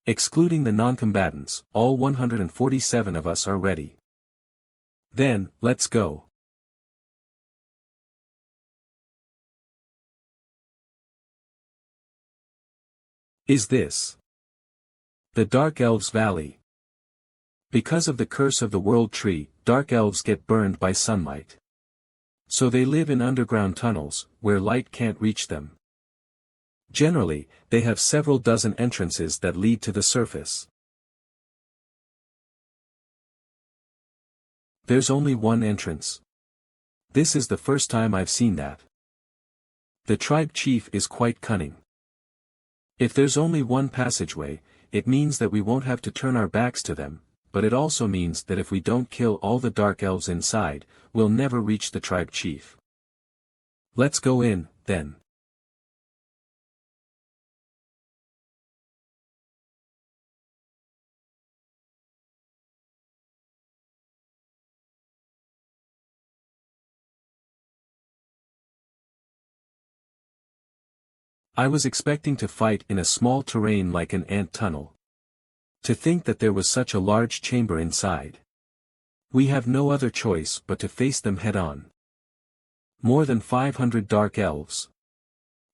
Excluding the non-combatants, all 147 of us are ready. Then, let's go. Is this the Dark Elves Valley? Because of the curse of the World Tree, Dark Elves get burned by sunlight. So they live in underground tunnels, where light can't reach them. Generally, they have several dozen entrances that lead to the surface. There's only one entrance. This is the first time I've seen that. The tribe chief is quite cunning. If there's only one passageway, it means that we won't have to turn our backs to them, but it also means that if we don't kill all the Dark Elves inside, we'll never reach the tribe chief. Let's go in, then. I was expecting to fight in a small terrain like an ant tunnel. To think that there was such a large chamber inside. We have no other choice but to face them head-on. More than 500 Dark Elves.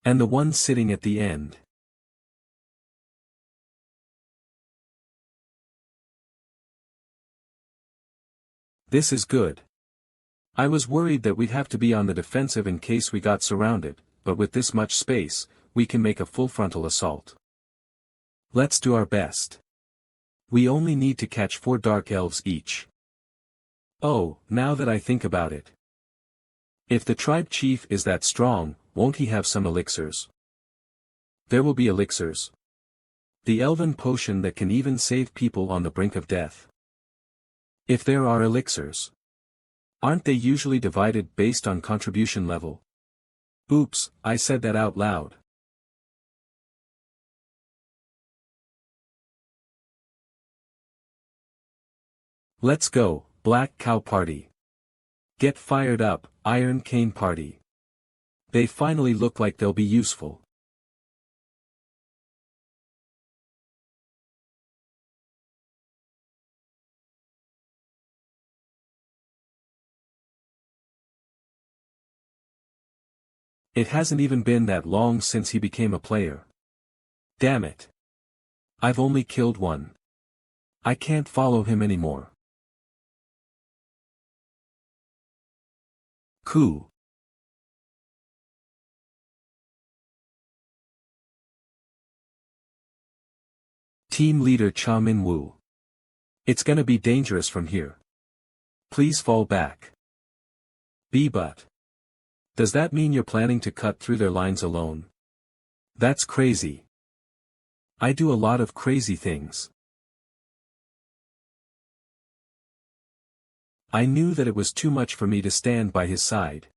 And the one sitting at the end. This is good. I was worried that we'd have to be on the defensive in case we got surrounded, but with this much space, we can make a full frontal assault. Let's do our best. We only need to catch 4 Dark Elves each. Oh, now that I think about it. If the tribe chief is that strong, won't he have some elixirs? There will be elixirs. The elven potion that can even save people on the brink of death. If there are elixirs. Aren't they usually divided based on contribution level? Oops, I said that out loud. Let's go, Black Cow Party. Get fired up, Iron Cane Party. They finally look like they'll be useful. It hasn't even been that long since he became a player. Damn it. I've only killed one. I can't follow him anymore. Coup. Team leader Cha Min-woo. It's gonna be dangerous from here. Please fall back. But. Does that mean you're planning to cut through their lines alone? That's crazy. I do a lot of crazy things. I knew that it was too much for me to stand by his side.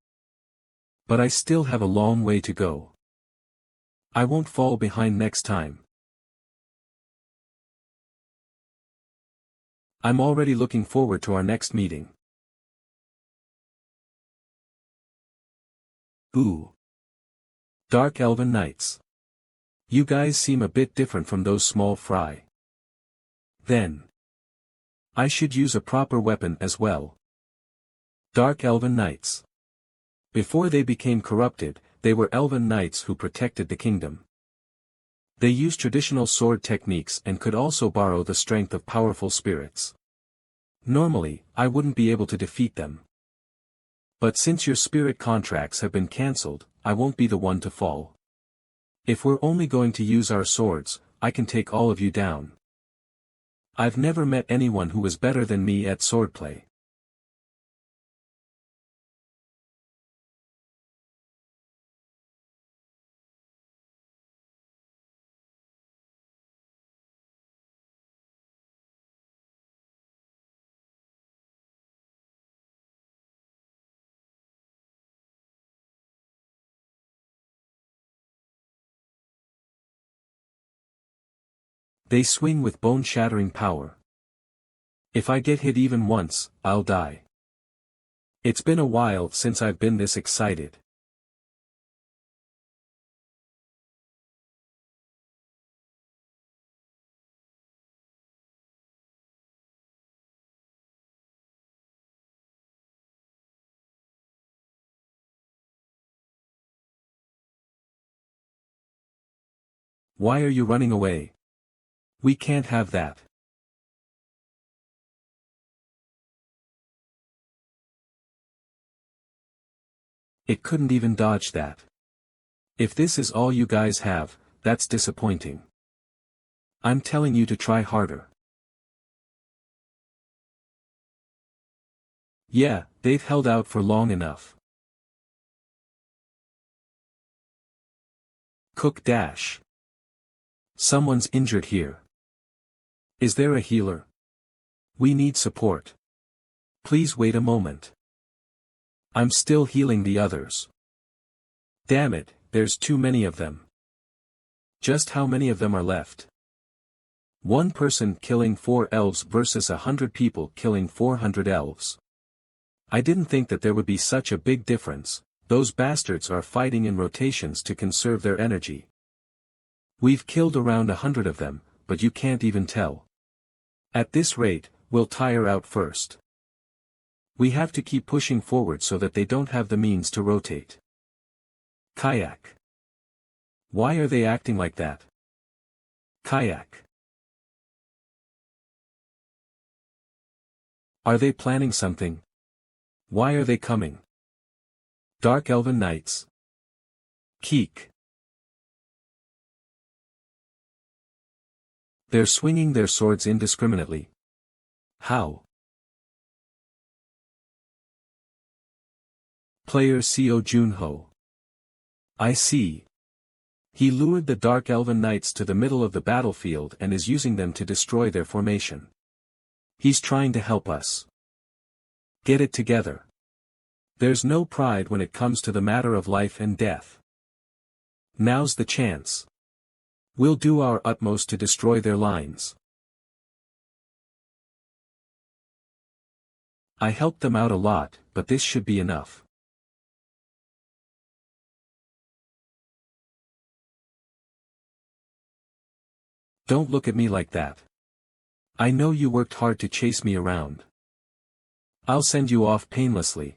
But I still have a long way to go. I won't fall behind next time. I'm already looking forward to our next meeting. Ooh. Dark Elven Knights. You guys seem a bit different from those small fry. Then. I should use a proper weapon as well. Dark Elven Knights. Before they became corrupted, they were Elven Knights who protected the kingdom. They used traditional sword techniques and could also borrow the strength of powerful spirits. Normally, I wouldn't be able to defeat them. But since your spirit contracts have been cancelled, I won't be the one to fall. If we're only going to use our swords, I can take all of you down. I've never met anyone who was better than me at swordplay. They swing with bone-shattering power. If I get hit even once, I'll die. It's been a while since I've been this excited. Why are you running away? We can't have that. It couldn't even dodge that. If this is all you guys have, that's disappointing. I'm telling you to try harder. Yeah, they've held out for long enough. Cook dash. Someone's injured here. Is there a healer? We need support. Please wait a moment. I'm still healing the others. Damn it, there's too many of them. Just how many of them are left? One person killing 4 elves versus 100 people killing 400 elves. I didn't think that there would be such a big difference. Those bastards are fighting in rotations to conserve their energy. We've killed around 100 of them, but you can't even tell. At this rate, we'll tire out first. We have to keep pushing forward so that they don't have the means to rotate. Kayak. Why are they acting like that? Kayak. Are they planning something? Why are they coming? Dark Elven Knights. Keek. They're swinging their swords indiscriminately. How? Player Co Junho. I see. He lured the Dark Elven Knights to the middle of the battlefield and is using them to destroy their formation. He's trying to help us. Get it together. There's no pride when it comes to the matter of life and death. Now's the chance. We'll do our utmost to destroy their lines. I helped them out a lot, but this should be enough. Don't look at me like that. I know you worked hard to chase me around. I'll send you off painlessly.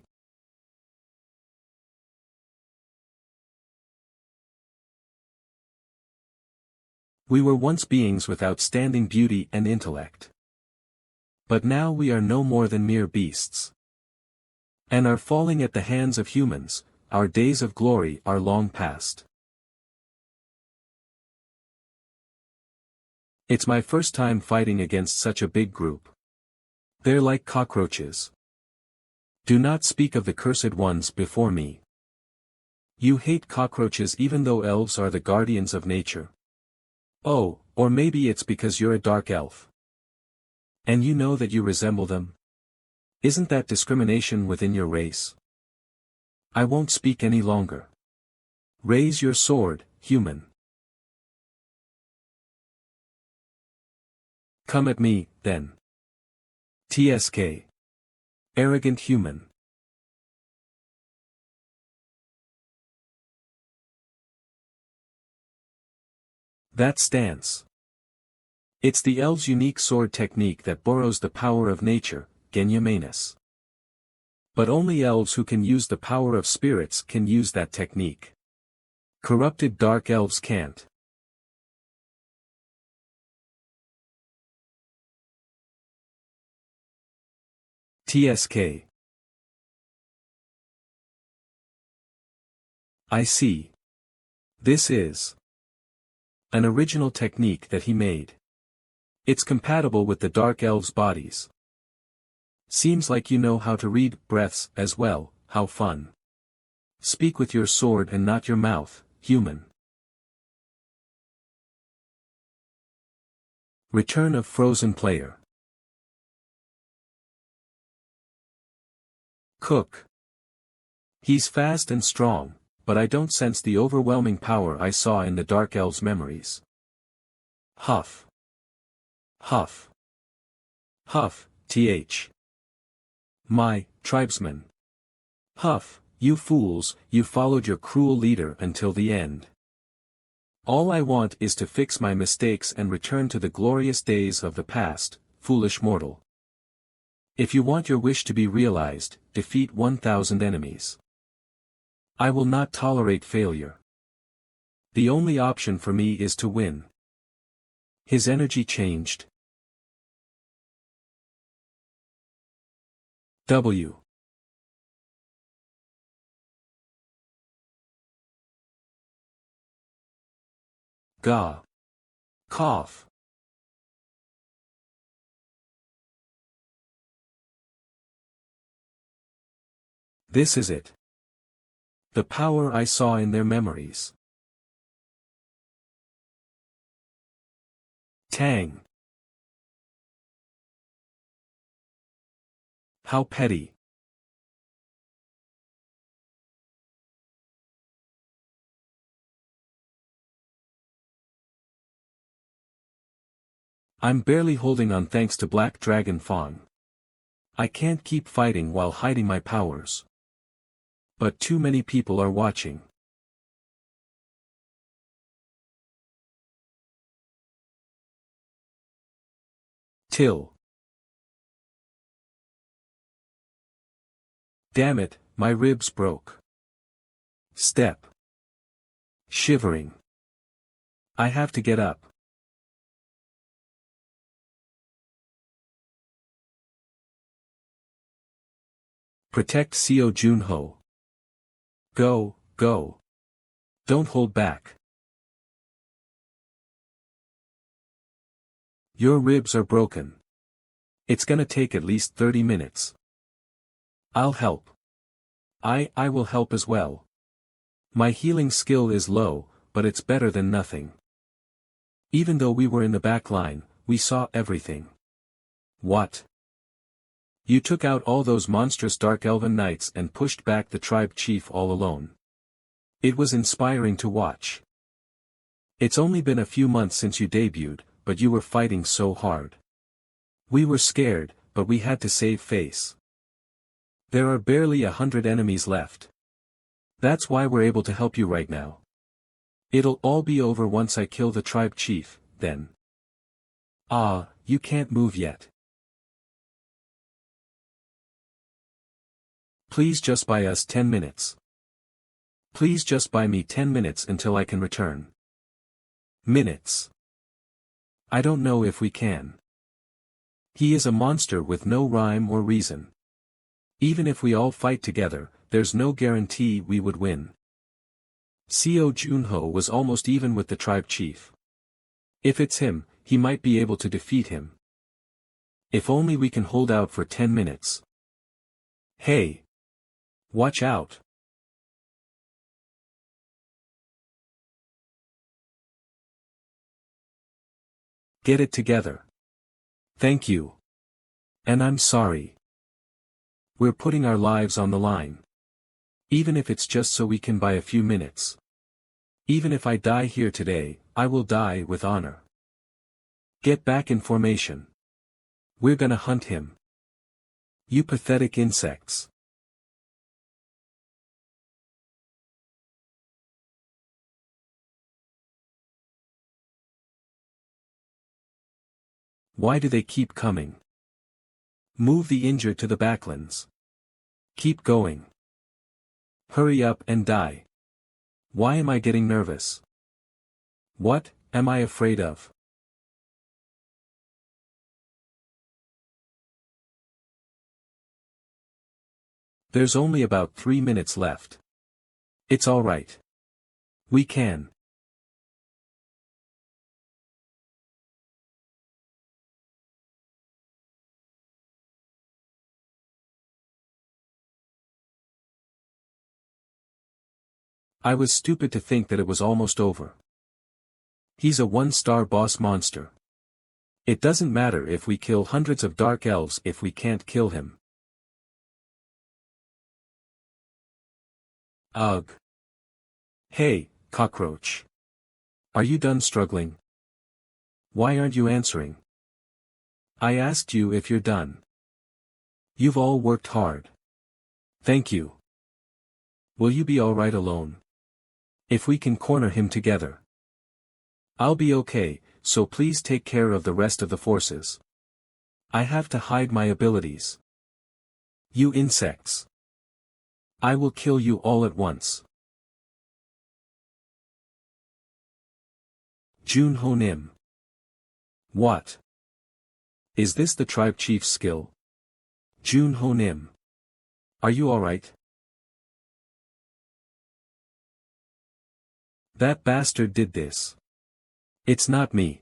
We were once beings with outstanding beauty and intellect. But now we are no more than mere beasts. And are falling at the hands of humans. Our days of glory are long past. It's my first time fighting against such a big group. They're like cockroaches. Do not speak of the cursed ones before me. You hate cockroaches even though elves are the guardians of nature. Oh, or maybe it's because you're a dark elf. And you know that you resemble them? Isn't that discrimination within your race? I won't speak any longer. Raise your sword, human. Come at me, then. TSK. Arrogant human. That stance. It's the elves' unique sword technique that borrows the power of nature, Genya Manus. But only elves who can use the power of spirits can use that technique. Corrupted dark elves can't. TSK. I see. This is an original technique that he made. It's compatible with the dark elves' bodies. Seems like you know how to read breaths as well. How fun. Speak with your sword and not your mouth, human. Return of frozen player. Cook. He's fast and strong, but I don't sense the overwhelming power I saw in the dark elves' memories. Huff. Huff. Huff, th. My, tribesmen. Huff, you fools, you followed your cruel leader until the end. All I want is to fix my mistakes and return to the glorious days of the past, foolish mortal. If you want your wish to be realized, defeat 1,000 enemies. I will not tolerate failure. The only option for me is to win. His energy changed. W. Ga. Cough. This is it. The power I saw in their memories. Tang. How petty. I'm barely holding on thanks to Black Dragon Fawn. I can't keep fighting while hiding my powers. But too many people are watching. Till. Damn it, my ribs broke. Step. Shivering. I have to get up. Protect Seo Junho. Go, go. Don't hold back. Your ribs are broken. It's gonna take at least 30 minutes. I'll help. I will help as well. My healing skill is low, but it's better than nothing. Even though we were in the back line, we saw everything. What? You took out all those monstrous Dark Elven Knights and pushed back the tribe chief all alone. It was inspiring to watch. It's only been a few months since you debuted, but you were fighting so hard. We were scared, but we had to save face. There are barely 100 enemies left. That's why we're able to help you right now. It'll all be over once I kill the tribe chief, then. Ah, you can't move yet. Please just buy us 10 minutes. Please just buy me 10 minutes until I can return. Minutes. I don't know if we can. He is a monster with no rhyme or reason. Even if we all fight together, there's no guarantee we would win. Seo Junho was almost even with the tribe chief. If it's him, he might be able to defeat him. If only we can hold out for 10 minutes. Hey! Watch out! Get it together. Thank you. And I'm sorry. We're putting our lives on the line. Even if it's just so we can buy a few minutes. Even if I die here today, I will die with honor. Get back in formation. We're gonna hunt him. You pathetic insects. Why do they keep coming? Move the injured to the backlands. Keep going. Hurry up and die. Why am I getting nervous? What am I afraid of? There's only about 3 minutes left. It's alright. We can. I was stupid to think that it was almost over. He's a one-star boss monster. It doesn't matter if we kill hundreds of dark elves if we can't kill him. Ugh. Hey, cockroach. Are you done struggling? Why aren't you answering? I asked you if you're done. You've all worked hard. Thank you. Will you be alright alone? If we can corner him together. I'll be okay, so please take care of the rest of the forces. I have to hide my abilities. You insects. I will kill you all at once. Jun Ho Nim. What? Is this the tribe chief's skill? Jun Ho Nim. Are you alright? That bastard did this. It's not me.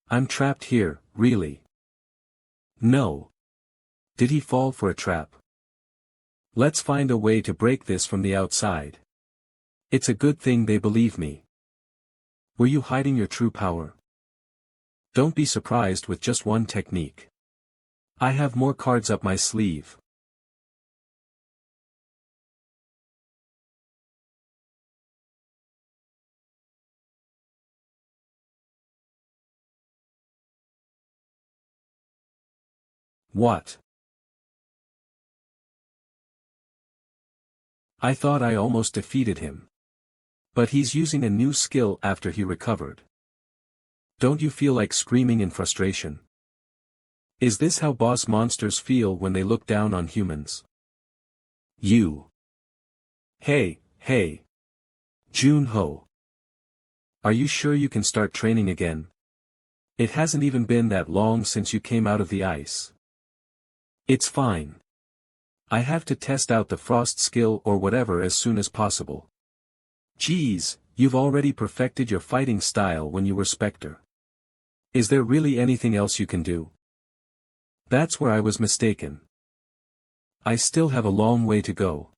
I'm trapped here, really. No. Did he fall for a trap? Let's find a way to break this from the outside. It's a good thing they believe me. Were you hiding your true power? Don't be surprised with just one technique. I have more cards up my sleeve. What? I thought I almost defeated him. But he's using a new skill after he recovered. Don't you feel like screaming in frustration? Is this how boss monsters feel when they look down on humans? You. Hey. Jun Ho. Are you sure you can start training again? It hasn't even been that long since you came out of the ice. It's fine. I have to test out the frost skill or whatever as soon as possible. Geez, you've already perfected your fighting style when you were Spectre. Is there really anything else you can do? That's where I was mistaken. I still have a long way to go.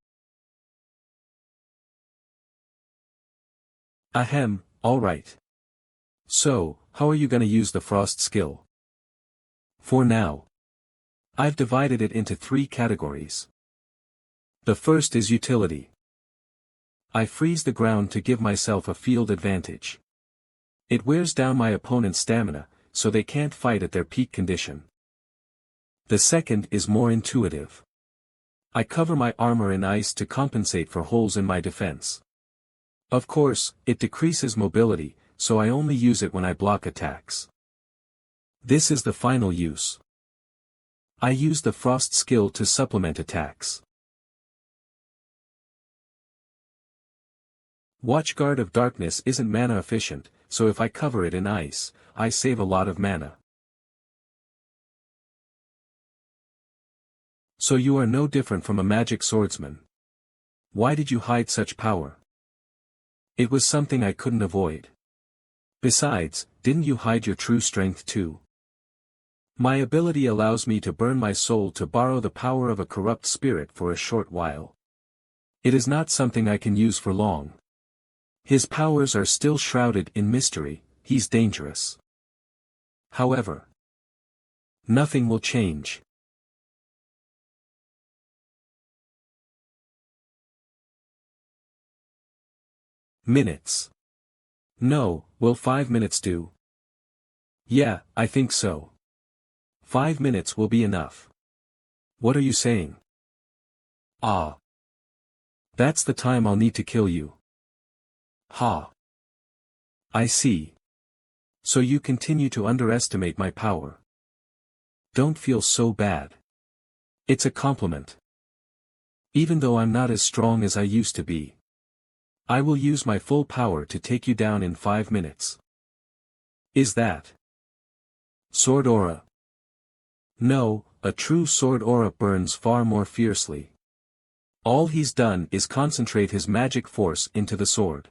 Ahem, alright. So, how are you gonna use the frost skill? For now, I've divided it into 3 categories. The first is utility. I freeze the ground to give myself a field advantage. It wears down my opponent's stamina, so they can't fight at their peak condition. The second is more intuitive. I cover my armor in ice to compensate for holes in my defense. Of course, it decreases mobility, so I only use it when I block attacks. This is the final use. I use the frost skill to supplement attacks. Watchguard of Darkness isn't mana efficient, so if I cover it in ice, I save a lot of mana. So you are no different from a magic swordsman. Why did you hide such power? It was something I couldn't avoid. Besides, didn't you hide your true strength too? My ability allows me to burn my soul to borrow the power of a corrupt spirit for a short while. It is not something I can use for long. His powers are still shrouded in mystery, he's dangerous. However, nothing will change. Minutes. No, will 5 minutes do? Yeah, I think so. 5 minutes will be enough. What are you saying? Ah. That's the time I'll need to kill you. Ha. I see. So you continue to underestimate my power. Don't feel so bad. It's a compliment. Even though I'm not as strong as I used to be, I will use my full power to take you down in 5 minutes. Is that sword aura? No, a true sword aura burns far more fiercely. All he's done is concentrate his magic force into the sword.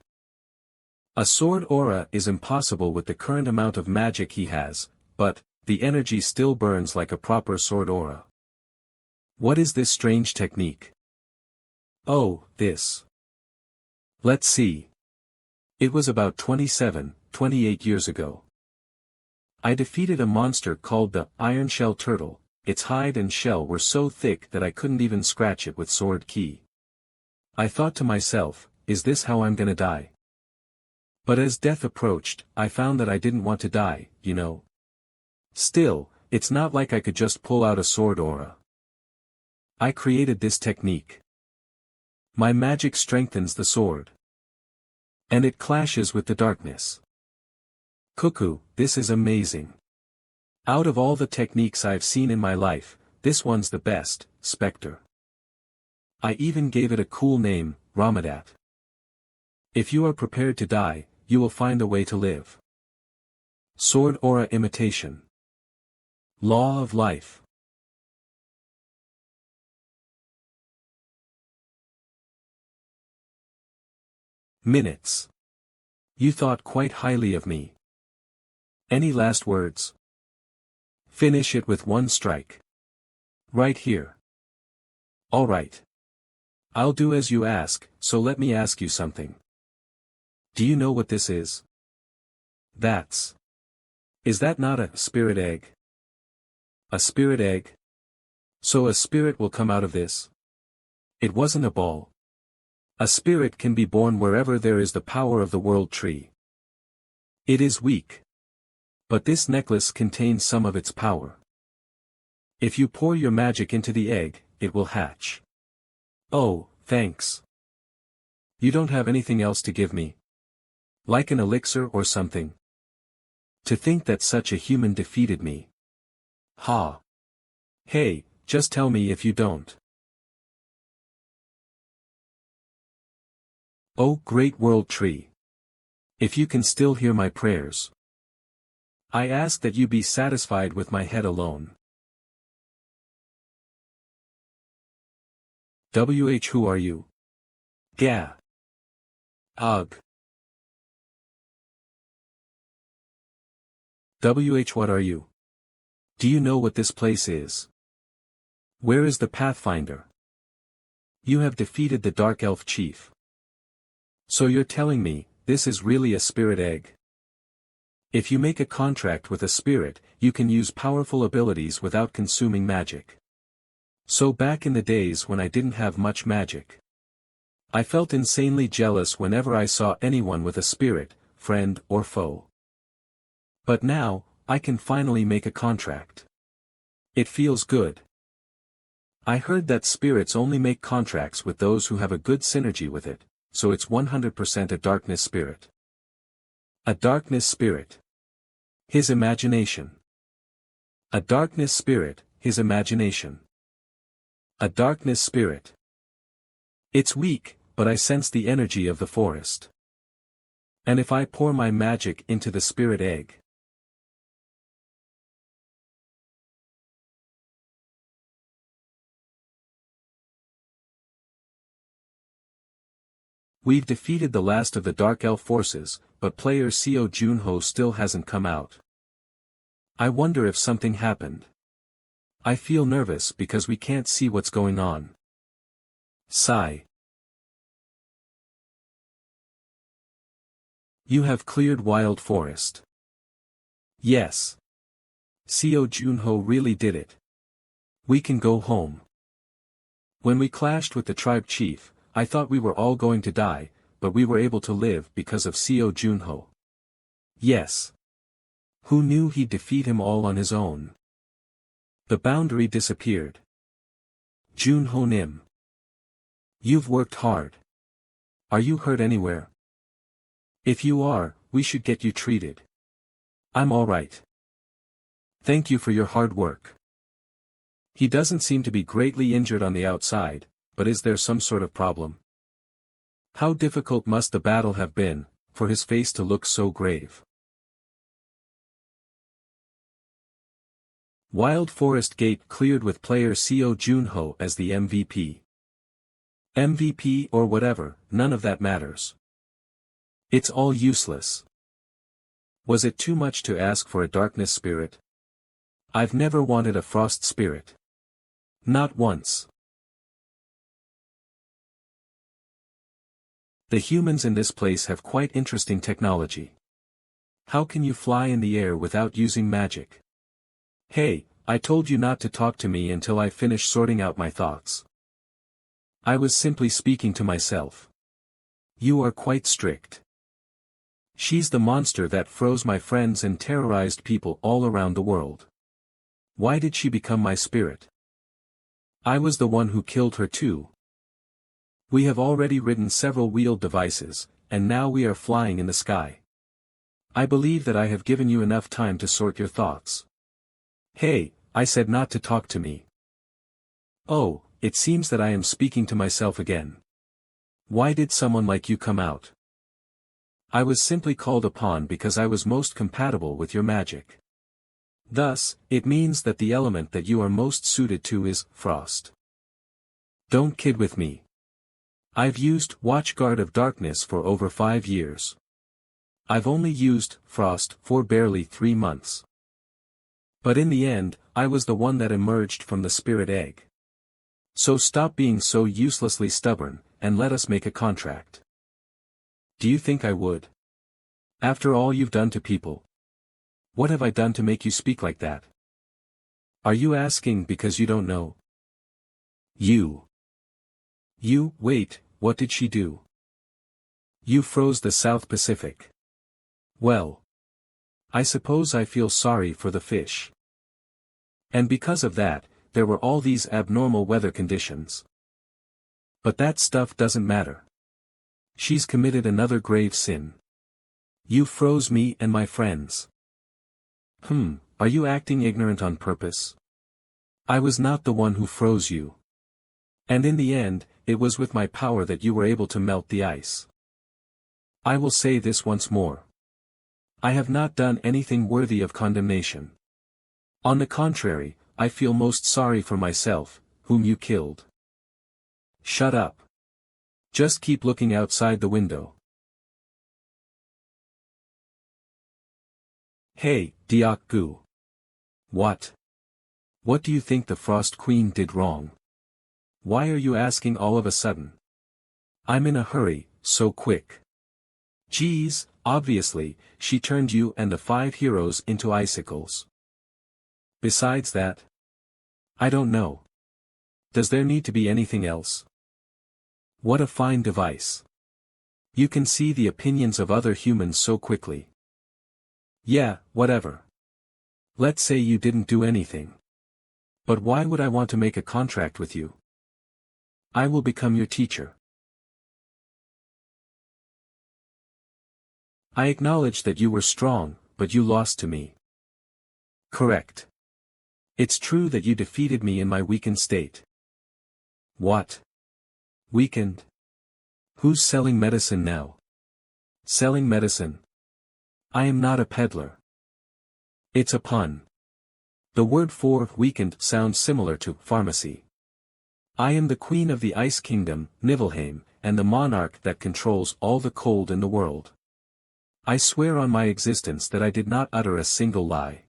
A sword aura is impossible with the current amount of magic he has, but the energy still burns like a proper sword aura. What is this strange technique? Oh, this. Let's see. It was about 28 years ago. I defeated a monster called the Iron Shell Turtle. Its hide and shell were so thick that I couldn't even scratch it with sword key. I thought to myself, is this how I'm gonna die? But as death approached, I found that I didn't want to die, you know. Still, it's not like I could just pull out a sword aura. I created this technique. My magic strengthens the sword. And it clashes with the darkness. Cuckoo, this is amazing. Out of all the techniques I've seen in my life, this one's the best, Spectre. I even gave it a cool name, Ramadat. If you are prepared to die, you will find a way to live. Sword aura imitation. Law of life. Minutes. You thought quite highly of me. Any last words? Finish it with one strike. Right here. All right. I'll do as you ask, so let me ask you something. Do you know what this is? Is that not a spirit egg? A spirit egg? So a spirit will come out of this? It wasn't a ball. A spirit can be born wherever there is the power of the world tree. It is weak. But this necklace contains some of its power. If you pour your magic into the egg, it will hatch. Oh, thanks. You don't have anything else to give me? Like an elixir or something? To think that such a human defeated me. Ha. Hey, just tell me if you don't. Oh great world tree. If you can still hear my prayers. I ask that you be satisfied with my head alone. Who are you? Gah. Ugh. What are you? Do you know what this place is? Where is the Pathfinder? You have defeated the Dark Elf Chief. So you're telling me, this is really a spirit egg? If you make a contract with a spirit, you can use powerful abilities without consuming magic. So back in the days when I didn't have much magic, I felt insanely jealous whenever I saw anyone with a spirit, friend or foe. But now, I can finally make a contract. It feels good. I heard that spirits only make contracts with those who have a good synergy with it, so it's 100% a darkness spirit. A darkness spirit. His imagination. A darkness spirit, his imagination. A darkness spirit. It's weak, but I sense the energy of the forest. And if I pour my magic into the spirit egg, we've defeated the last of the Dark Elf forces, but player Seo Junho still hasn't come out. I wonder if something happened. I feel nervous because we can't see what's going on. Sigh. You have cleared Wild Forest. Yes. Seo Junho really did it. We can go home. When we clashed with the tribe chief, I thought we were all going to die, but we were able to live because of Seo Junho. Yes. Who knew he'd defeat him all on his own? The boundary disappeared. Junho Nim. You've worked hard. Are you hurt anywhere? If you are, we should get you treated. I'm alright. Thank you for your hard work. He doesn't seem to be greatly injured on the outside, but is there some sort of problem? How difficult must the battle have been, for his face to look so grave? Wild Forest Gate cleared with player Seo Junho as the MVP. MVP or whatever, none of that matters. It's all useless. Was it too much to ask for a darkness spirit? I've never wanted a frost spirit. Not once. The humans in this place have quite interesting technology. How can you fly in the air without using magic? Hey, I told you not to talk to me until I finish sorting out my thoughts. I was simply speaking to myself. You are quite strict. She's the monster that froze my friends and terrorized people all around the world. Why did she become my spirit? I was the one who killed her too. We have already ridden several wheeled devices, and now we are flying in the sky. I believe that I have given you enough time to sort your thoughts. Hey, I said not to talk to me. Oh, it seems that I am speaking to myself again. Why did someone like you come out? I was simply called upon because I was most compatible with your magic. Thus, it means that the element that you are most suited to is frost. Don't kid with me. I've used Watchguard of Darkness for over 5 years. I've only used frost for barely 3 months. But in the end, I was the one that emerged from the spirit egg. So stop being so uselessly stubborn, and let us make a contract. Do you think I would? After all you've done to people. What have I done to make you speak like that? Are you asking because you don't know? Wait, what did she do? You froze the South Pacific. Well. I suppose I feel sorry for the fish. And because of that, there were all these abnormal weather conditions. But that stuff doesn't matter. She's committed another grave sin. You froze me and my friends. Are you acting ignorant on purpose? I was not the one who froze you. And in the end, it was with my power that you were able to melt the ice. I will say this once more. I have not done anything worthy of condemnation. On the contrary, I feel most sorry for myself, whom you killed. Shut up. Just keep looking outside the window. Hey, Diak-gu. What? What do you think the Frost Queen did wrong? Why are you asking all of a sudden? I'm in a hurry, so quick. Geez, obviously, she turned you and the 5 heroes into icicles. Besides that, I don't know. Does there need to be anything else? What a fine device. You can see the opinions of other humans so quickly. Yeah, whatever. Let's say you didn't do anything. But why would I want to make a contract with you? I will become your teacher. I acknowledge that you were strong, but you lost to me. Correct. It's true that you defeated me in my weakened state. What? Weakened? Who's selling medicine now? Selling medicine? I am not a peddler. It's a pun. The word for weakened sounds similar to pharmacy. I am the queen of the Ice Kingdom, Niflheim, and the monarch that controls all the cold in the world. I swear on my existence that I did not utter a single lie.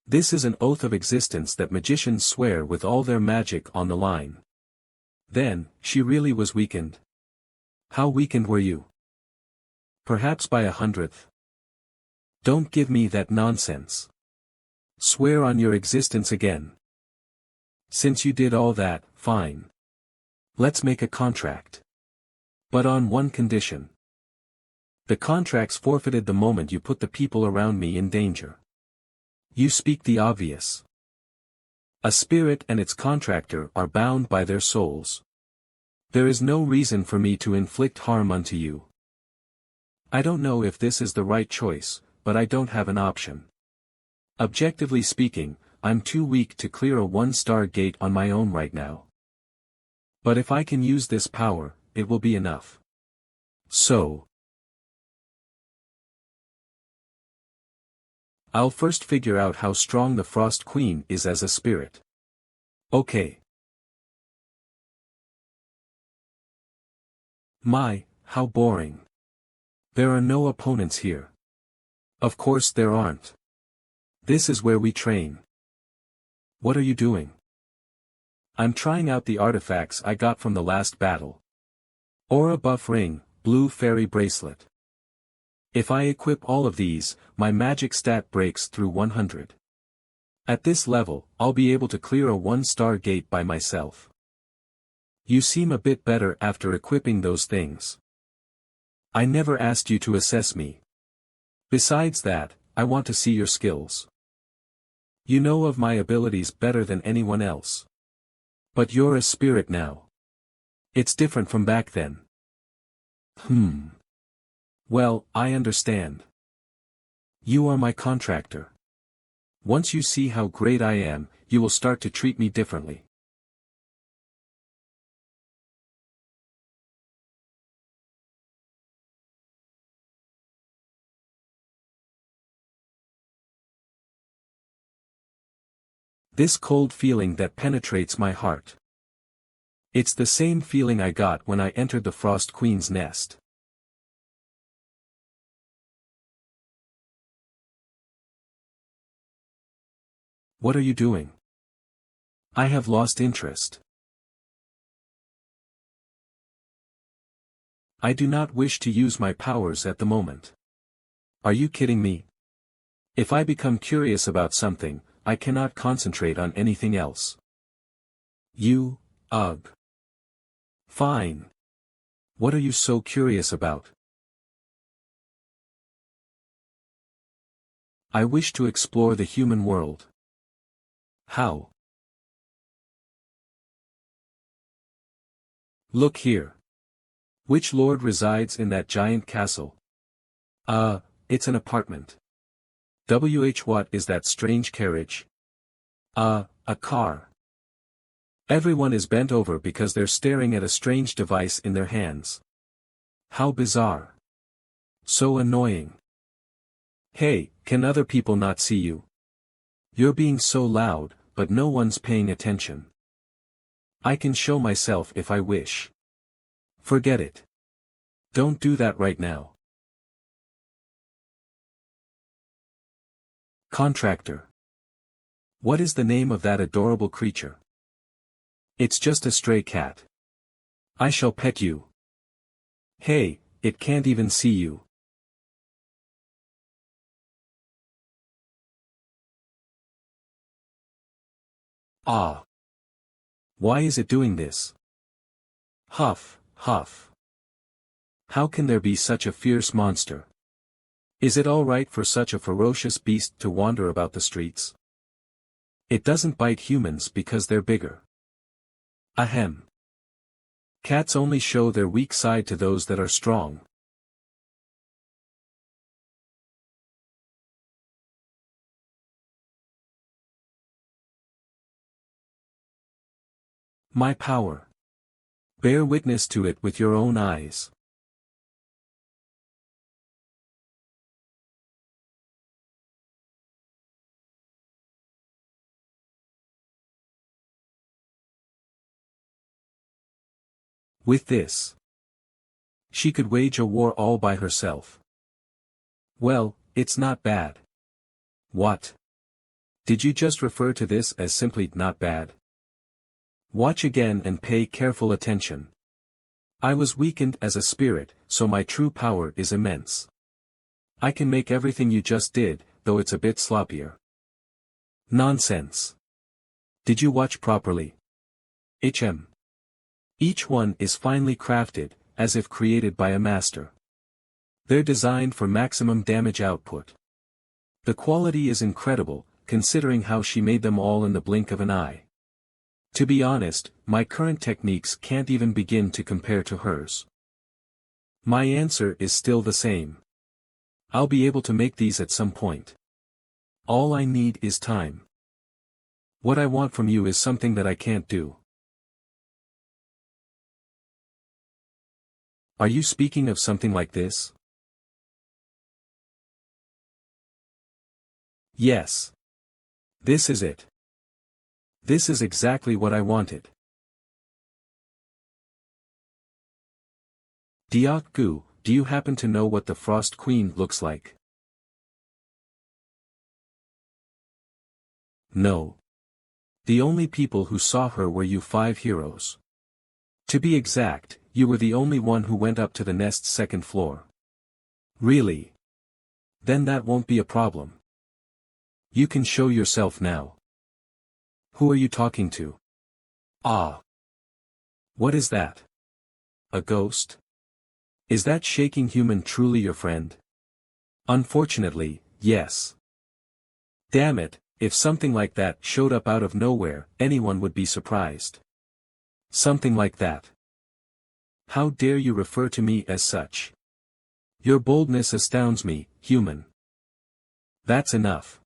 This is an oath of existence that magicians swear with all their magic on the line. Then, she really was weakened. How weakened were you? Perhaps by 100th. Don't give me that nonsense. Swear on your existence again. Since you did all that, fine. Let's make a contract. But on one condition. The contract's forfeited the moment you put the people around me in danger. You speak the obvious. A spirit and its contractor are bound by their souls. There is no reason for me to inflict harm unto you. I don't know if this is the right choice, but I don't have an option. Objectively speaking, I'm too weak to clear a 1-star gate on my own right now. But if I can use this power, it will be enough. So, I'll first figure out how strong the Frost Queen is as a spirit. Okay. My, how boring. There are no opponents here. Of course there aren't. This is where we train. What are you doing? I'm trying out the artifacts I got from the last battle. Aura buff ring, blue fairy bracelet. If I equip all of these, my magic stat breaks through 100. At this level, I'll be able to clear a 1-star gate by myself. You seem a bit better after equipping those things. I never asked you to assess me. Besides that, I want to see your skills. You know of my abilities better than anyone else. But you're a spirit now. It's different from back then. Well, I understand. You are my contractor. Once you see how great I am, you will start to treat me differently. This cold feeling that penetrates my heart. It's the same feeling I got when I entered the Frost Queen's nest. What are you doing? I have lost interest. I do not wish to use my powers at the moment. Are you kidding me? If I become curious about something, I cannot concentrate on anything else. Ugh. Fine. What are you so curious about? I wish to explore the human world. How? Look here. Which lord resides in that giant castle? It's an apartment. What is that strange carriage? A car. Everyone is bent over because they're staring at a strange device in their hands. How bizarre. So annoying. Hey, can other people not see you? You're being so loud, but no one's paying attention. I can show myself if I wish. Forget it. Don't do that right now. Contractor. What is the name of that adorable creature? It's just a stray cat. I shall pet you. Hey, it can't even see you. Ah. Why is it doing this? Huff, huff. How can there be such a fierce monster? Is it all right for such a ferocious beast to wander about the streets? It doesn't bite humans because they're bigger. Ahem. Cats only show their weak side to those that are strong. My power. Bear witness to it with your own eyes. With this, she could wage a war all by herself. Well, it's not bad. What? Did you just refer to this as simply not bad? Watch again and pay careful attention. I was weakened as a spirit, so my true power is immense. I can make everything you just did, though it's a bit sloppier. Nonsense. Did you watch properly? Each one is finely crafted, as if created by a master. They're designed for maximum damage output. The quality is incredible, considering how she made them all in the blink of an eye. To be honest, my current techniques can't even begin to compare to hers. My answer is still the same. I'll be able to make these at some point. All I need is time. What I want from you is something that I can't do. Are you speaking of something like this? Yes. This is it. This is exactly what I wanted. Gu, do you happen to know what the Frost Queen looks like? No. The only people who saw her were you 5 heroes. To be exact, you were the only one who went up to the nest's second floor. Really? Then that won't be a problem. You can show yourself now. Who are you talking to? Ah. What is that? A ghost? Is that shaking human truly your friend? Unfortunately, yes. Damn it, if something like that showed up out of nowhere, anyone would be surprised. Something like that. How dare you refer to me as such? Your boldness astounds me, human. That's enough.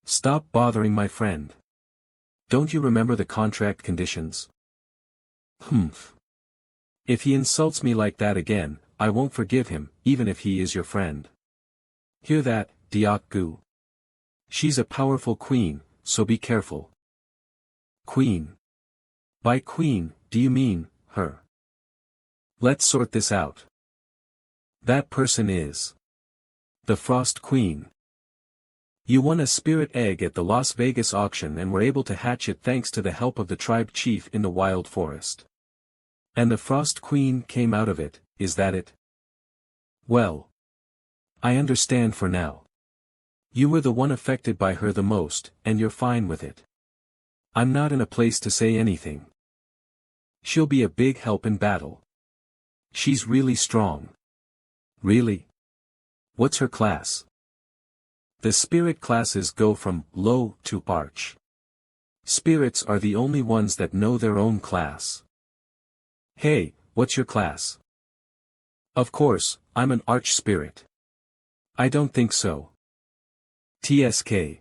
Stop bothering my friend. Don't you remember the contract conditions? Humph. If he insults me like that again, I won't forgive him, even if he is your friend. Hear that, Gu? She's a powerful queen, so be careful. Queen. By queen, do you mean, her? Let's sort this out. That person is the Frost Queen. You won a spirit egg at the Las Vegas auction and were able to hatch it thanks to the help of the tribe chief in the wild forest. And the Frost Queen came out of it, is that it? Well, I understand for now. You were the one affected by her the most, and you're fine with it. I'm not in a place to say anything. She'll be a big help in battle. She's really strong. Really? What's her class? The spirit classes go from low to arch. Spirits are the only ones that know their own class. Hey, what's your class? Of course, I'm an arch spirit. I don't think so. TSK.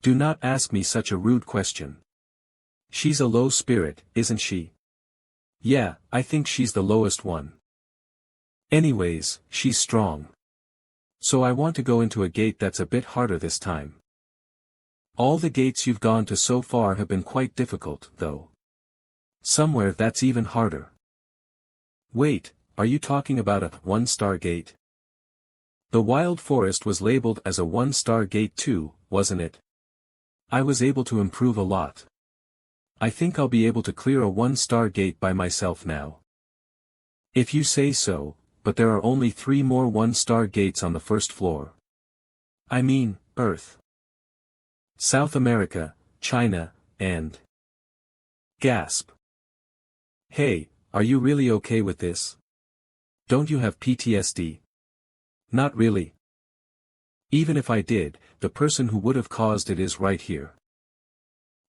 Do not ask me such a rude question. She's a low spirit, isn't she? Yeah, I think she's the lowest one. Anyways, she's strong. So I want to go into a gate that's a bit harder this time. All the gates you've gone to so far have been quite difficult, though. Somewhere that's even harder. Wait, are you talking about a 1-star gate? The wild forest was labeled as a 1-star gate too, wasn't it? I was able to improve a lot. I think I'll be able to clear a 1-star gate by myself now. If you say so, but there are only 3 more 1-star gates on the first floor. I mean, Earth. South America, China, and... Gasp. Hey, are you really okay with this? Don't you have PTSD? Not really. Even if I did, the person who would have caused it is right here.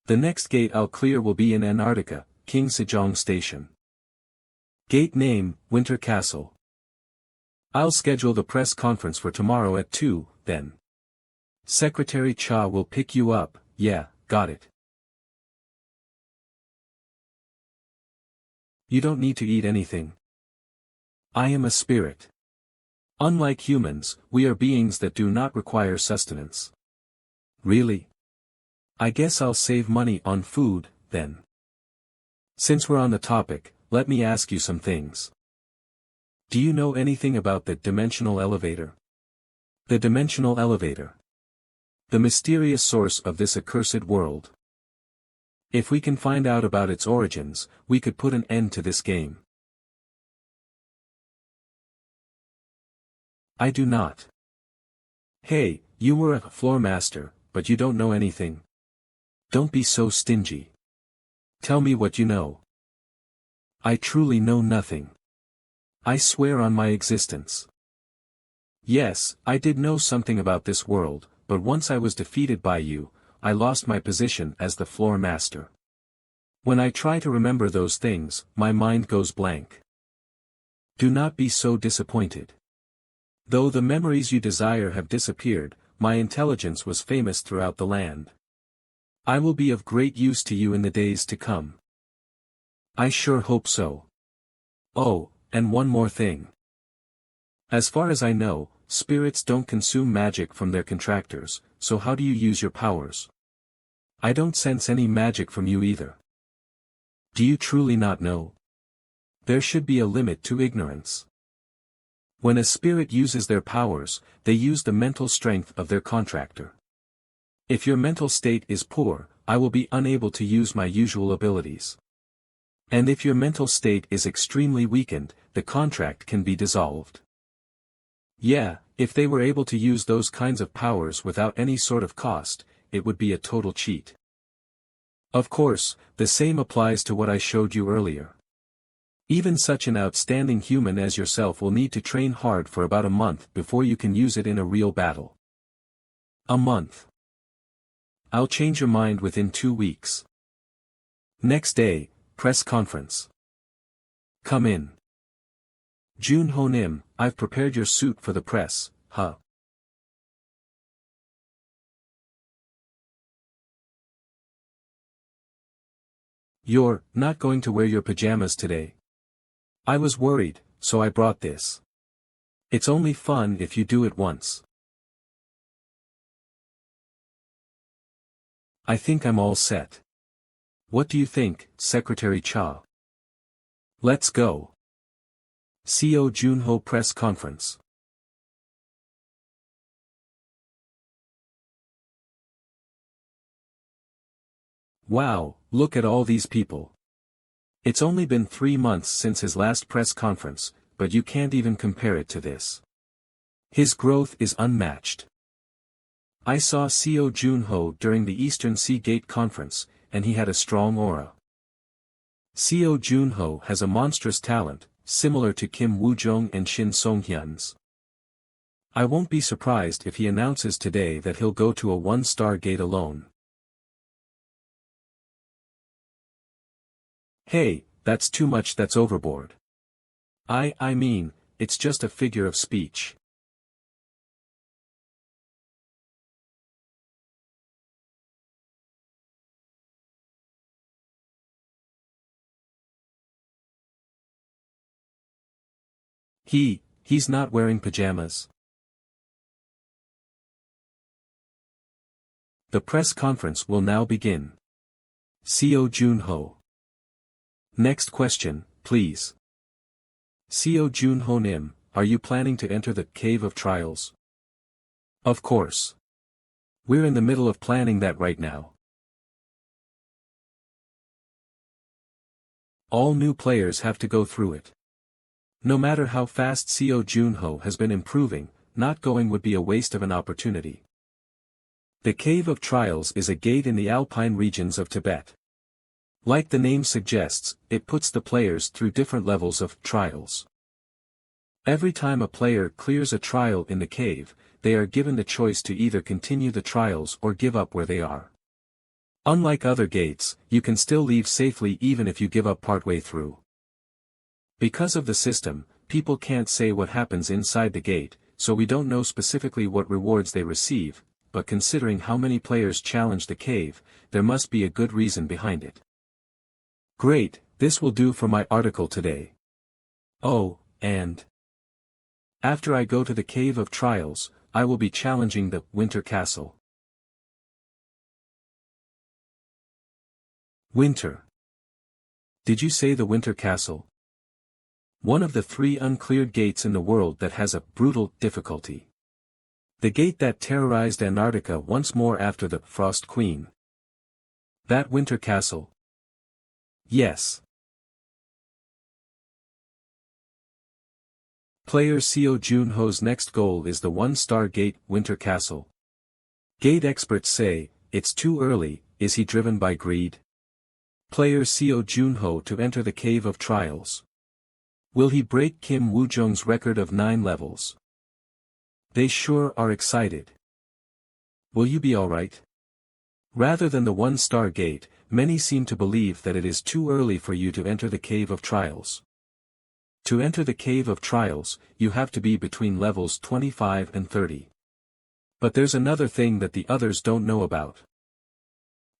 The next gate I'll clear will be in Antarctica, King Sejong Station. Gate name, Winter Castle. I'll schedule the press conference for tomorrow at 2, then. Secretary Cha will pick you up, yeah, got it. You don't need to eat anything. I am a spirit. Unlike humans, we are beings that do not require sustenance. Really? I guess I'll save money on food, then. Since we're on the topic, let me ask you some things. Do you know anything about the dimensional elevator? The dimensional elevator. The mysterious source of this accursed world. If we can find out about its origins, we could put an end to this game. I do not. Hey, you were a floor master, but you don't know anything. Don't be so stingy. Tell me what you know. I truly know nothing. I swear on my existence. Yes, I did know something about this world, but once I was defeated by you, I lost my position as the floor master. When I try to remember those things, my mind goes blank. Do not be so disappointed. Though the memories you desire have disappeared, my intelligence was famous throughout the land. I will be of great use to you in the days to come. I sure hope so. Oh, and one more thing. As far as I know, spirits don't consume magic from their contractors, so how do you use your powers? I don't sense any magic from you either. Do you truly not know? There should be a limit to ignorance. When a spirit uses their powers, they use the mental strength of their contractor. If your mental state is poor, I will be unable to use my usual abilities. And if your mental state is extremely weakened, the contract can be dissolved. Yeah, if they were able to use those kinds of powers without any sort of cost, it would be a total cheat. Of course, the same applies to what I showed you earlier. Even such an outstanding human as yourself will need to train hard for about a month before you can use it in a real battle. A month. I'll change your mind within 2 weeks. Next day, press conference. Come in. Jun Ho Nim, I've prepared your suit for the press, huh? You're not going to wear your pajamas today. I was worried, so I brought this. It's only fun if you do it once. I think I'm all set. What do you think, Secretary Cha? Let's go. CO Junho Press Conference. Wow, look at all these people. It's only been 3 months since his last press conference, but you can't even compare it to this. His growth is unmatched. I saw CO Junho during the Eastern Sea Gate Conference, and he had a strong aura. CO Junho has a monstrous talent, similar to Kim Woo-jung and Shin Song-hyun's. I won't be surprised if he announces today that he'll go to a 1-star gate alone. Hey, that's too much, that's overboard. I mean, it's just a figure of speech. He's not wearing pajamas. The press conference will now begin. CO Junho. Next question, please. CO Junho Nim, are you planning to enter the Cave of Trials? Of course. We're in the middle of planning that right now. All new players have to go through it. No matter how fast CO Junho has been improving, not going would be a waste of an opportunity. The Cave of Trials is a gate in the alpine regions of Tibet. Like the name suggests, it puts the players through different levels of trials. Every time a player clears a trial in the cave, they are given the choice to either continue the trials or give up where they are. Unlike other gates, you can still leave safely even if you give up partway through. Because of the system, people can't say what happens inside the gate, so we don't know specifically what rewards they receive, but considering how many players challenge the cave, there must be a good reason behind it. Great, this will do for my article today. Oh, and after I go to the Cave of Trials, I will be challenging the Winter Castle. Winter. Did you say the Winter Castle? One of the 3 uncleared gates in the world that has a brutal difficulty. The gate that terrorized Antarctica once more after the Frost Queen. That Winter Castle. Yes. Player CO Junho's next goal is the 1-star gate, Winter Castle. Gate experts say, it's too early. Is he driven by greed? Player CO Junho to enter the Cave of Trials. Will he break Kim Woo-jung's record of 9 levels? They sure are excited. Will you be alright? Rather than the 1-star gate, many seem to believe that it is too early for you to enter the Cave of Trials. To enter the Cave of Trials, you have to be between levels 25 and 30. But there's another thing that the others don't know about.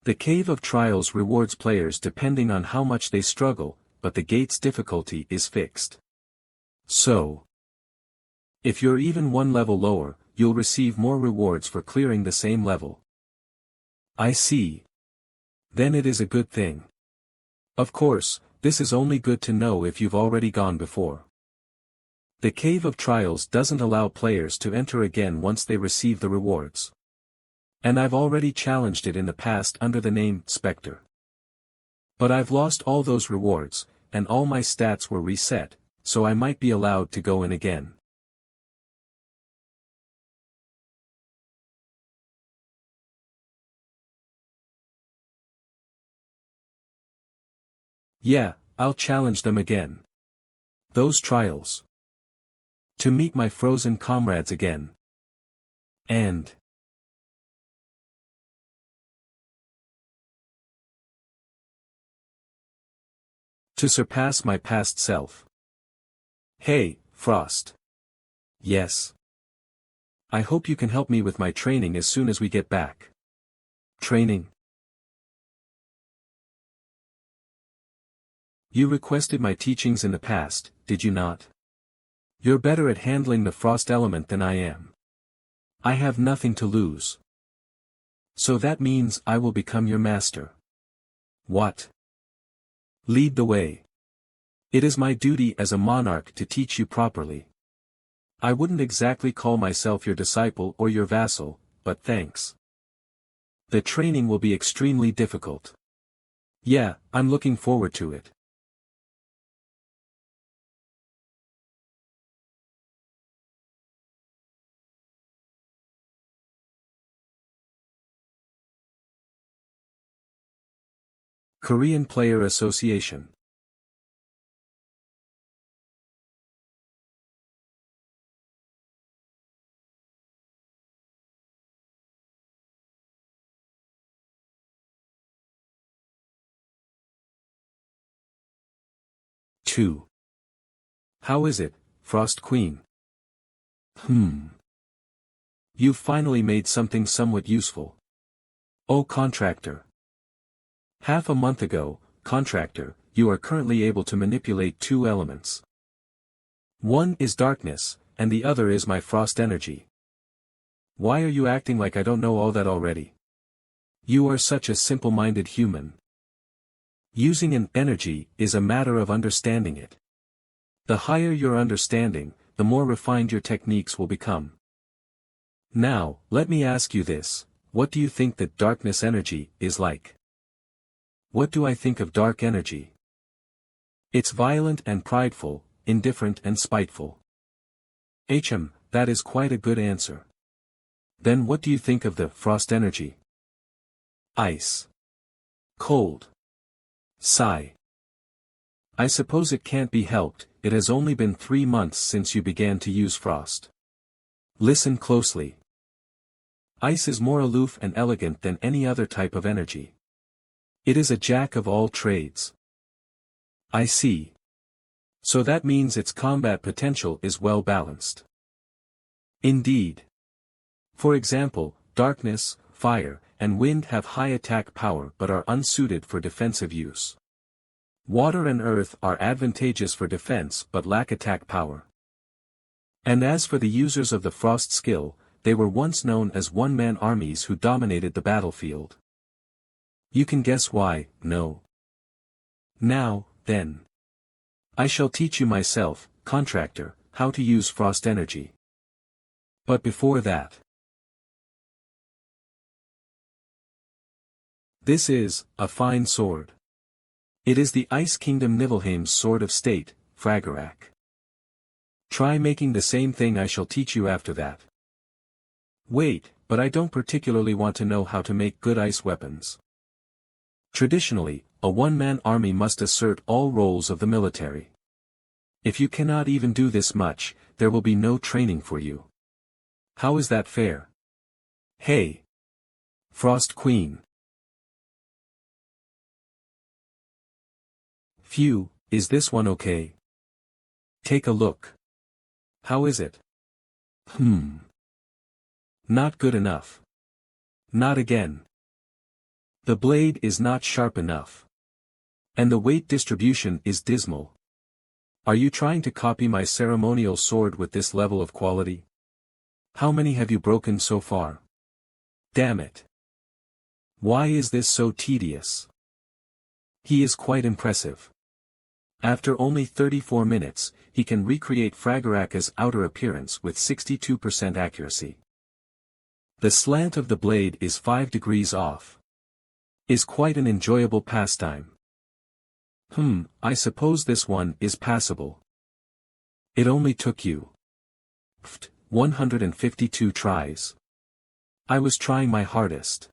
The Cave of Trials rewards players depending on how much they struggle, but the gate's difficulty is fixed. So, if you're even 1 level lower, you'll receive more rewards for clearing the same level. I see. Then it is a good thing. Of course, this is only good to know if you've already gone before. The Cave of Trials doesn't allow players to enter again once they receive the rewards. And I've already challenged it in the past under the name Spectre. But I've lost all those rewards, and all my stats were reset, so I might be allowed to go in again. Yeah, I'll challenge them again. Those trials. To meet my frozen comrades again. And to surpass my past self. Hey, Frost. Yes. I hope you can help me with my training as soon as we get back. Training? You requested my teachings in the past, did you not? You're better at handling the frost element than I am. I have nothing to lose. So that means I will become your master. What? Lead the way. It is my duty as a monarch to teach you properly. I wouldn't exactly call myself your disciple or your vassal, but thanks. The training will be extremely difficult. Yeah, I'm looking forward to it. Korean Player Association. Two. How is it, Frost Queen? You've finally made something somewhat useful. Oh, contractor. Half a month ago, contractor, you are currently able to manipulate two elements. One is darkness, and the other is my frost energy. Why are you acting like I don't know all that already? You are such a simple-minded human. Using an energy is a matter of understanding it. The higher your understanding, the more refined your techniques will become. Now, let me ask you this, what do you think that darkness energy is like? What do I think of dark energy? It's violent and prideful, indifferent and spiteful. That is quite a good answer. Then what do you think of the frost energy? Ice. Cold. Sigh. I suppose it can't be helped, it has only been 3 months since you began to use frost. Listen closely. Ice is more aloof and elegant than any other type of energy. It is a jack of all trades. I see. So that means its combat potential is well balanced. Indeed. For example, darkness, fire, and wind have high attack power but are unsuited for defensive use. Water and earth are advantageous for defense but lack attack power. And as for the users of the frost skill, they were once known as one-man armies who dominated the battlefield. You can guess why, no? Now, then. I shall teach you myself, contractor, how to use frost energy. But before that. This is a fine sword. It is the Ice Kingdom Niflheim's sword of state, Fragarak. Try making the same thing I shall teach you after that. Wait, but I don't particularly want to know how to make good ice weapons. Traditionally, a one-man army must assert all roles of the military. If you cannot even do this much, there will be no training for you. How is that fair? Hey! Frost Queen. Phew, is this one okay? Take a look. How is it? Not good enough. Not again. The blade is not sharp enough. And the weight distribution is dismal. Are you trying to copy my ceremonial sword with this level of quality? How many have you broken so far? Damn it. Why is this so tedious? He is quite impressive. After only 34 minutes, he can recreate Fragarak's outer appearance with 62% accuracy. The slant of the blade is 5 degrees off. Is quite an enjoyable pastime. I suppose this one is passable. It only took you 152 tries. I was trying my hardest.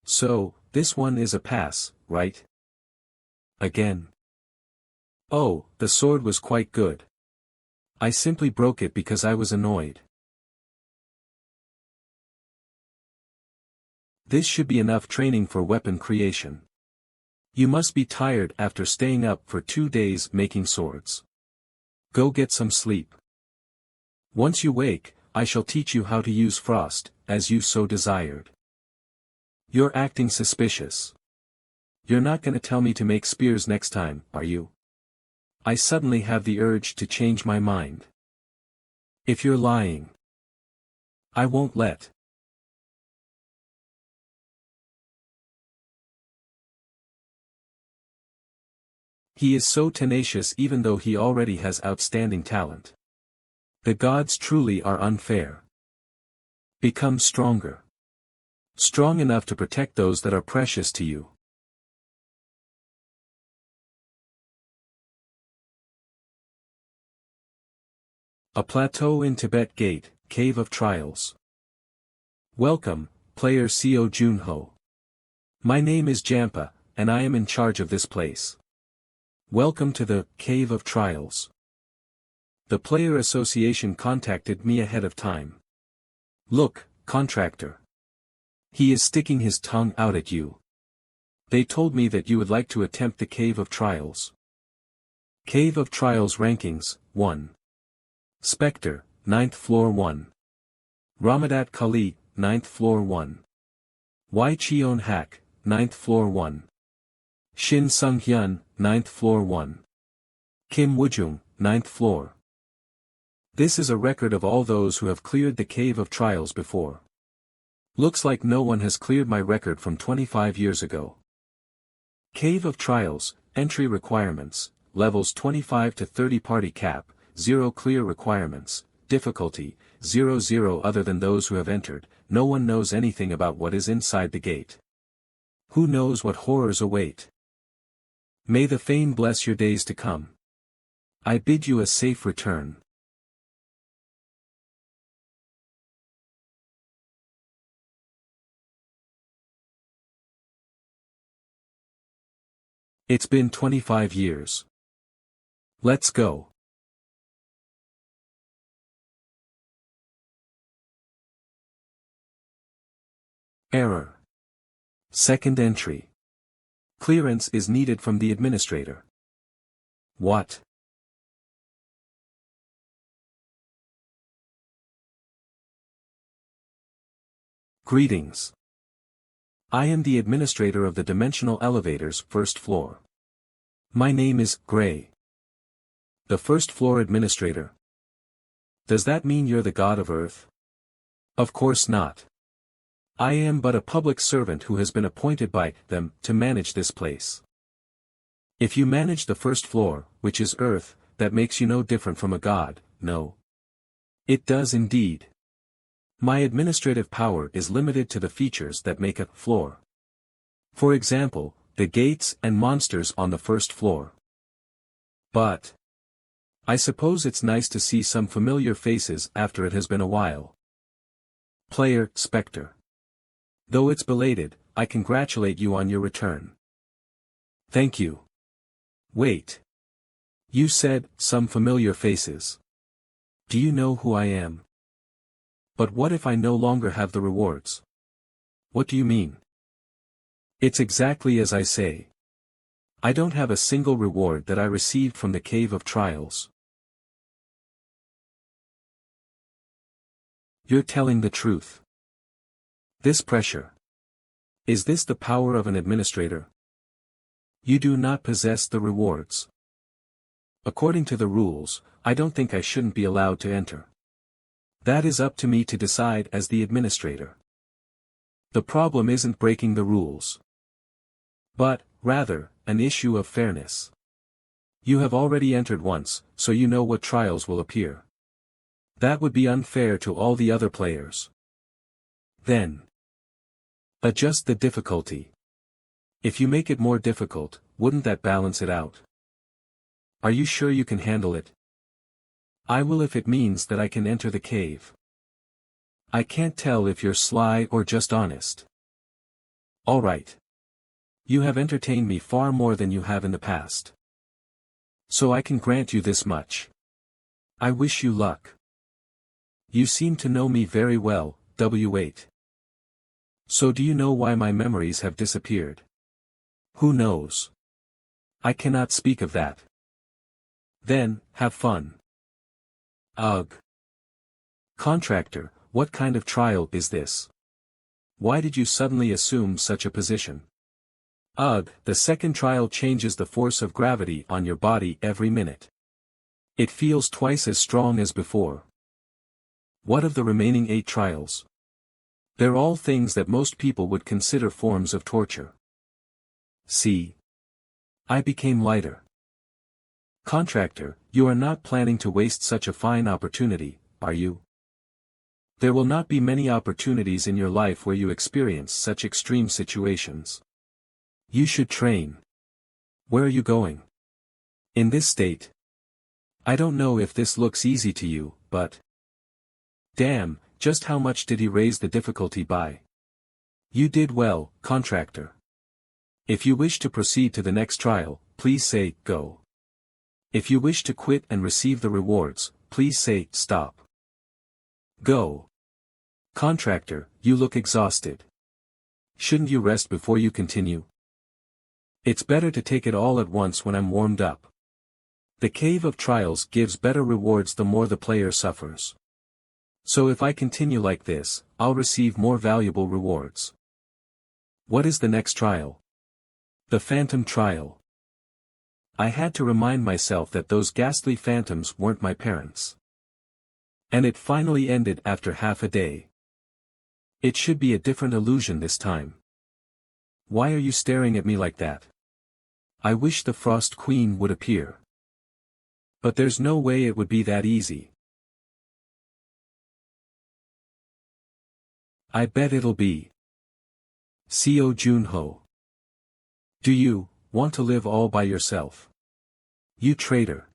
So, this one is a pass, right? Again. Oh, the sword was quite good. I simply broke it because I was annoyed. This should be enough training for weapon creation. You must be tired after staying up for 2 days making swords. Go get some sleep. Once you wake, I shall teach you how to use frost, as you so desired. You're acting suspicious. You're not gonna tell me to make spears next time, are you? I suddenly have the urge to change my mind. If you're lying, I won't let. He is so tenacious even though he already has outstanding talent. The gods truly are unfair. Become stronger. Strong enough to protect those that are precious to you. A plateau in Tibet Gate, Cave of Trials. Welcome, player Seo Junho. My name is Jampa, and I am in charge of this place. Welcome to the Cave of Trials. The Player Association contacted me ahead of time. Look, contractor. He is sticking his tongue out at you. They told me that you would like to attempt the Cave of Trials. Cave of Trials Rankings, 1. Spectre, 9th floor 1. Ramadat Kali, 9th floor 1. Wai Cheon Hak, 9th floor 1. Shin Sung Hyun, 9th floor 1. Kim Woojung, 9th floor. This is a record of all those who have cleared the Cave of Trials before. Looks like no one has cleared my record from 25 years ago. Cave of Trials, Entry Requirements, Levels 25 to 30 Party Cap, 0 Clear Requirements, Difficulty, 0 Other than those who have entered, no one knows anything about what is inside the gate. Who knows what horrors await? May the Fane bless your days to come. I bid you a safe return. It's been 25 years. Let's go. Error. Second entry. Clearance is needed from the administrator. What? Greetings. I am the administrator of the Dimensional Elevator's first floor. My name is Gray. The first floor administrator. Does that mean you're the god of Earth? Of course not. I am but a public servant who has been appointed by them to manage this place. If you manage the first floor, which is Earth, that makes you no different from a god, no. It does indeed. My administrative power is limited to the features that make a floor. For example, the gates and monsters on the first floor. But I suppose it's nice to see some familiar faces after it has been a while. Player, Spectre. Though it's belated, I congratulate you on your return. Thank you. Wait. You said, some familiar faces. Do you know who I am? But what if I no longer have the rewards? What do you mean? It's exactly as I say. I don't have a single reward that I received from the Cave of Trials. You're telling the truth. This pressure. Is this the power of an administrator? You do not possess the rewards. According to the rules, I don't think I shouldn't be allowed to enter. That is up to me to decide as the administrator. The problem isn't breaking the rules. But, rather, an issue of fairness. You have already entered once, so you know what trials will appear. That would be unfair to all the other players. Then, adjust the difficulty. If you make it more difficult, wouldn't that balance it out? Are you sure you can handle it? I will if it means that I can enter the cave. I can't tell if you're sly or just honest. All right. You have entertained me far more than you have in the past. So I can grant you this much. I wish you luck. You seem to know me very well, W8. So do you know why my memories have disappeared? Who knows? I cannot speak of that. Then, have fun. Ugh. Contractor, what kind of trial is this? Why did you suddenly assume such a position? Ugh, the second trial changes the force of gravity on your body every minute. It feels twice as strong as before. What of the remaining 8 trials? They're all things that most people would consider forms of torture. See? I became lighter. Contractor, you are not planning to waste such a fine opportunity, are you? There will not be many opportunities in your life where you experience such extreme situations. You should train. Where are you going? In this state. I don't know if this looks easy to you, but... Damn, just how much did he raise the difficulty by? You did well, contractor. If you wish to proceed to the next trial, please say, go. If you wish to quit and receive the rewards, please say, stop. Go. Contractor, you look exhausted. Shouldn't you rest before you continue? It's better to take it all at once when I'm warmed up. The Cave of Trials gives better rewards the more the player suffers. So if I continue like this, I'll receive more valuable rewards. What is the next trial? The Phantom Trial. I had to remind myself that those ghastly phantoms weren't my parents. And it finally ended after half a day. It should be a different illusion this time. Why are you staring at me like that? I wish the Frost Queen would appear. But there's no way it would be that easy. I bet it'll be. Seo Junho. Do you want to live all by yourself? You traitor.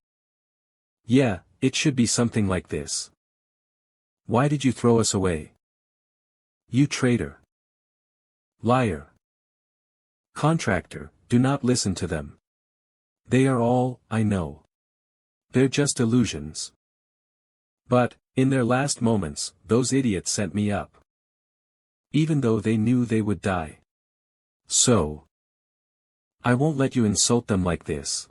Yeah, it should be something like this. Why did you throw us away? You traitor. Liar. Contractor, do not listen to them. They are all, I know. They're just illusions. But, in their last moments, those idiots sent me up. Even though they knew they would die. So. I won't let you insult them like this.